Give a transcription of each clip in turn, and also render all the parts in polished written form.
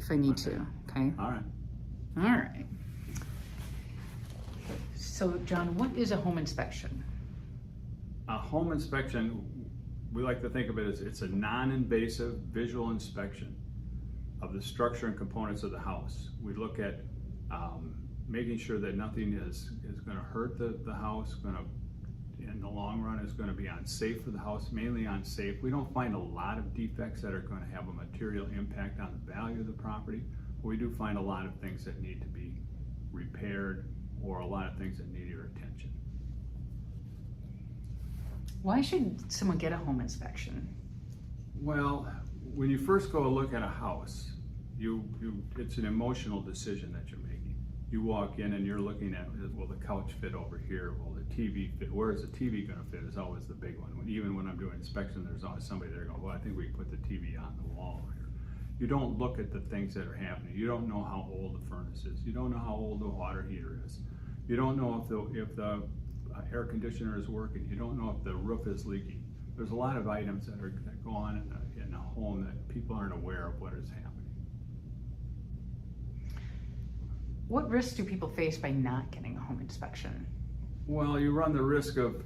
if I need to, okay? All right. All right. So, John, what is a home inspection? A home inspection, we like to think of it as it's a non-invasive visual inspection of the structure and components of the house. We look at making sure that nothing is going to hurt the house, in the long run is going to be unsafe for the house, mainly unsafe. We don't find a lot of defects that are going to have a material impact on the value of the property, but we do find a lot of things that need to be repaired or a lot of things that need your attention. Why should someone get a home inspection? Well, when you first go look at a house, it's an emotional decision that you're making. You walk in and you're looking at, will the couch fit over here? Will the TV fit? Where is the TV going to fit is always the big one. Even when I'm doing inspection, there's always somebody there going, well, I think we can put the TV on the wall here. You don't look at the things that are happening. You don't know how old the furnace is. You don't know how old the water heater is. You don't know if the air conditioner is working. You don't know if the roof is leaking. There's a lot of items that go on in a home that people aren't aware of what is happening. What risks do people face by not getting a home inspection? Well, you run the risk of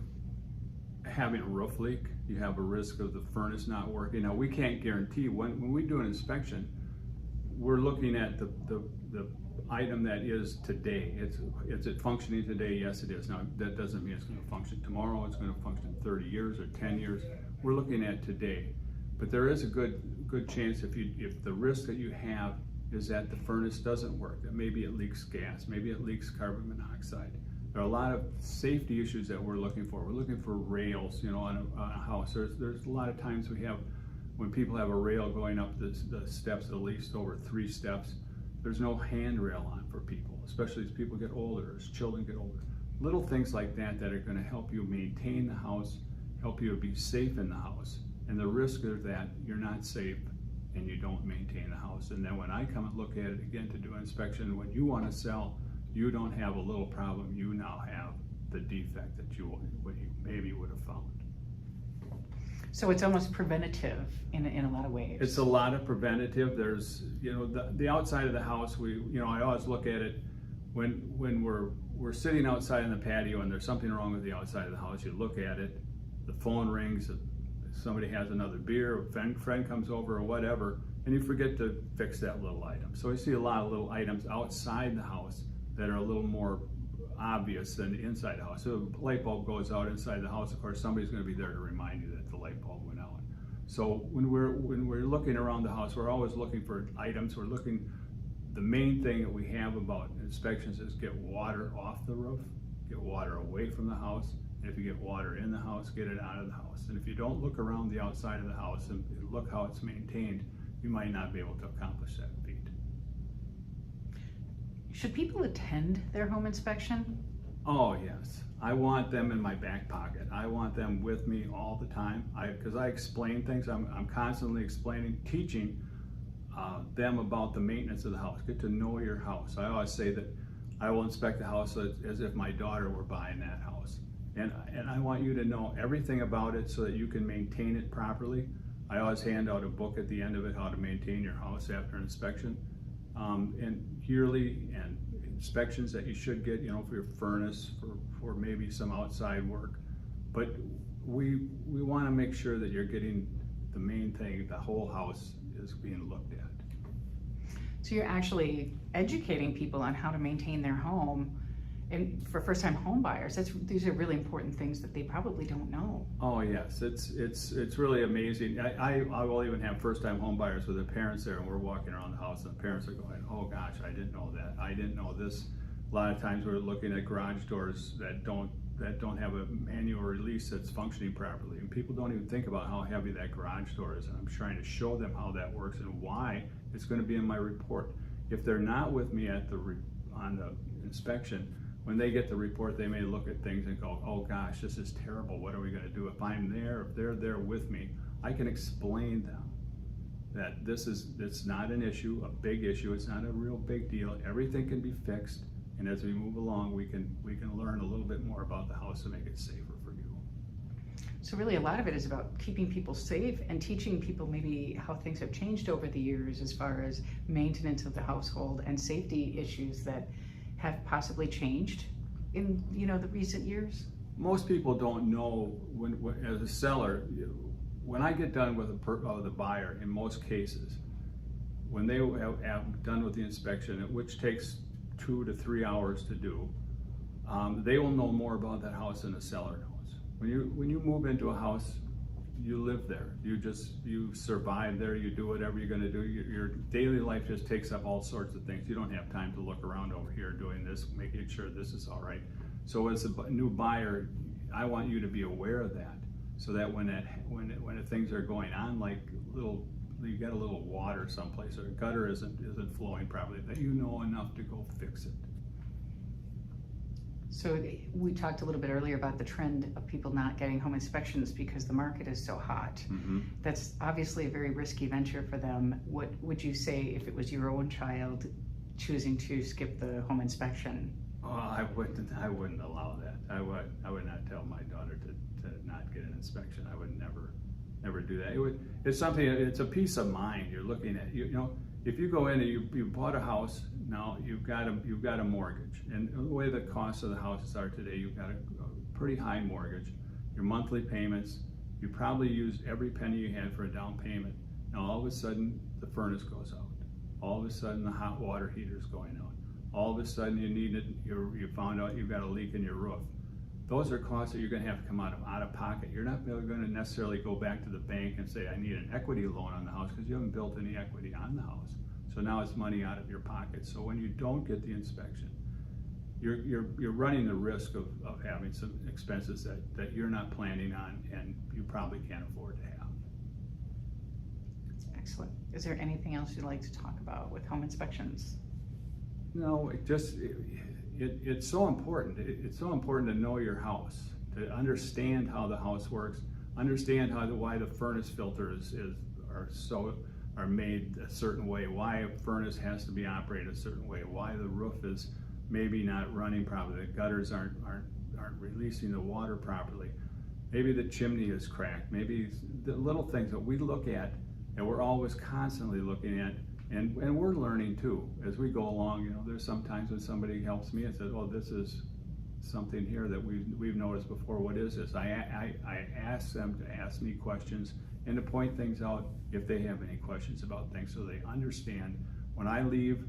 having a roof leak. You have a risk of the furnace not working. Now, we can't guarantee when we do an inspection, we're looking at the item that is today. Is it functioning today? Yes, it is. Now, that doesn't mean it's going to function tomorrow. It's going to function 30 years or 10 years. We're looking at today. But there is a good chance if the risk that you have is that the furnace doesn't work, that maybe it leaks gas, maybe it leaks carbon monoxide. There are a lot of safety issues that we're looking for. We're looking for rails, on a house. There's a lot of times when people have a rail going up the steps, at least over 3 steps, there's no handrail on for people, especially as people get older, as children get older. Little things like that are going to help you maintain the house, help you be safe in the house. And the risk is that you're not safe and you don't maintain the house. And then when I come and look at it again to do an inspection, when you want to sell, you don't have a little problem. You now have the defect that you maybe would have found. So it's almost preventative in a lot of ways. It's a lot of preventative. There's, the outside of the house, I always look at it when we're sitting outside in the patio and there's something wrong with the outside of the house. You look at it, the phone rings, somebody has another beer, a friend comes over or whatever, and you forget to fix that little item. So I see a lot of little items outside the house that are a little more obvious than the inside the house. So if a light bulb goes out inside the house, of course, somebody's going to be there to remind you that the light bulb went out. So when we're looking around the house, we're always looking for items. The main thing that we have about inspections is get water off the roof, get water away from the house. And if you get water in the house, get it out of the house. And if you don't look around the outside of the house and look how it's maintained, you might not be able to accomplish that feat. Should people attend their home inspection? Oh yes, I want them in my back pocket. I want them with me all the time. Because I explain things. I'm constantly explaining, teaching them about the maintenance of the house. Get to know your house. I always say that I will inspect the house as if my daughter were buying that house. And I want you to know everything about it so that you can maintain it properly. I always hand out a book at the end of it, how to maintain your house after inspection. And yearly and inspections that you should get, for your furnace, for maybe some outside work. But we want to make sure that you're getting the main thing, the whole house is being looked at. So you're actually educating people on how to maintain their home. And for first-time home buyers, these are really important things that they probably don't know. Oh yes, it's really amazing. I will even have first-time home buyers with their parents there, and we're walking around the house, and the parents are going, "Oh gosh, I didn't know that. I didn't know this." A lot of times we're looking at garage doors that don't have a manual release that's functioning properly, and people don't even think about how heavy that garage door is. And I'm trying to show them how that works and why it's going to be in my report. If they're not with me on the inspection, when they get the report, they may look at things and go, "Oh gosh, this is terrible. What are we going to do?" If I'm there, if they're there with me, I can explain them that it's not an issue, a big issue. It's not a real big deal. Everything can be fixed, and as we move along, we can learn a little bit more about the house to make it safer for you. So really a lot of it is about keeping people safe and teaching people maybe how things have changed over the years as far as maintenance of the household and safety issues that have possibly changed in, the recent years. Most people don't know as a seller, when I get done with the buyer, in most cases, when they have done with the inspection, which takes 2 to 3 hours to do, they will know more about that house than the seller knows. When you move into a house, you live there. You survive there. You do whatever you're going to do. Your daily life just takes up all sorts of things. You don't have time to look around over here doing this, making sure this is all right. So as a new buyer, I want you to be aware of that, so that when things are going on, like you got a little water someplace, or a gutter isn't flowing properly, that you know enough to go fix it. So we talked a little bit earlier about the trend of people not getting home inspections because the market is so hot. Mm-hmm. That's obviously a very risky venture for them. What would you say if it was your own child choosing to skip the home inspection? Oh, I wouldn't allow that. I would not tell my daughter to not get an inspection. I would never do that. It's a peace of mind. You're looking at, if you go in and you bought a house, now you've got a mortgage, and the way the costs of the houses are today, you've got a pretty high mortgage. Your monthly payments, you probably used every penny you had for a down payment. Now all of a sudden the furnace goes out. All of a sudden the hot water heater's going out. All of a sudden you found out you've got a leak in your roof. Those are costs that you're going to have to come out of pocket. You're not going to necessarily go back to the bank and say, I need an equity loan on the house, because you haven't built any equity on the house. So now it's money out of your pocket. So when you don't get the inspection, you're running the risk of having some expenses that you're not planning on and you probably can't afford to have. Excellent. Is there anything else you'd like to talk about with home inspections? No, it's so important. It's so important to know your house, to understand how the house works, understand why the furnace filters are made a certain way, why a furnace has to be operated a certain way, why the roof is maybe not running properly, the gutters aren't releasing the water properly, maybe the chimney is cracked, maybe the little things that we look at and we're always constantly looking at. And we're learning too as we go along. There's sometimes when somebody helps me and says, "Oh, this is something here that we've noticed before. What is this?" I ask them to ask me questions and to point things out if they have any questions about things, so they understand. When I leave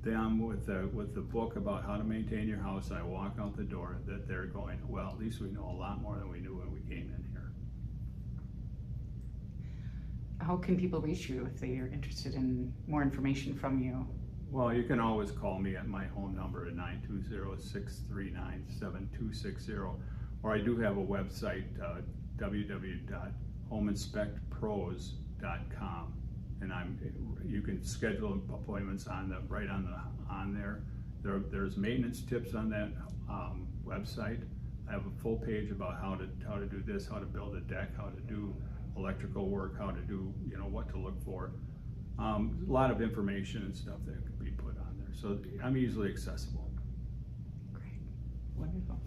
them with the book about how to maintain your house, I walk out the door, that they're going, well, at least we know a lot more than we knew when we came in here. How can people reach you if they are interested in more information from you? Well, you can always call me at my home number at 920-639-7260, or I do have a website, www.homeinspectpros.com, and you can schedule appointments on there. There's maintenance tips on that website. I have a full page about how to do this, how to build a deck, how to do electrical work, how to do, what to look for. A lot of information and stuff that could be put on there. So I'm easily accessible. Great, wonderful.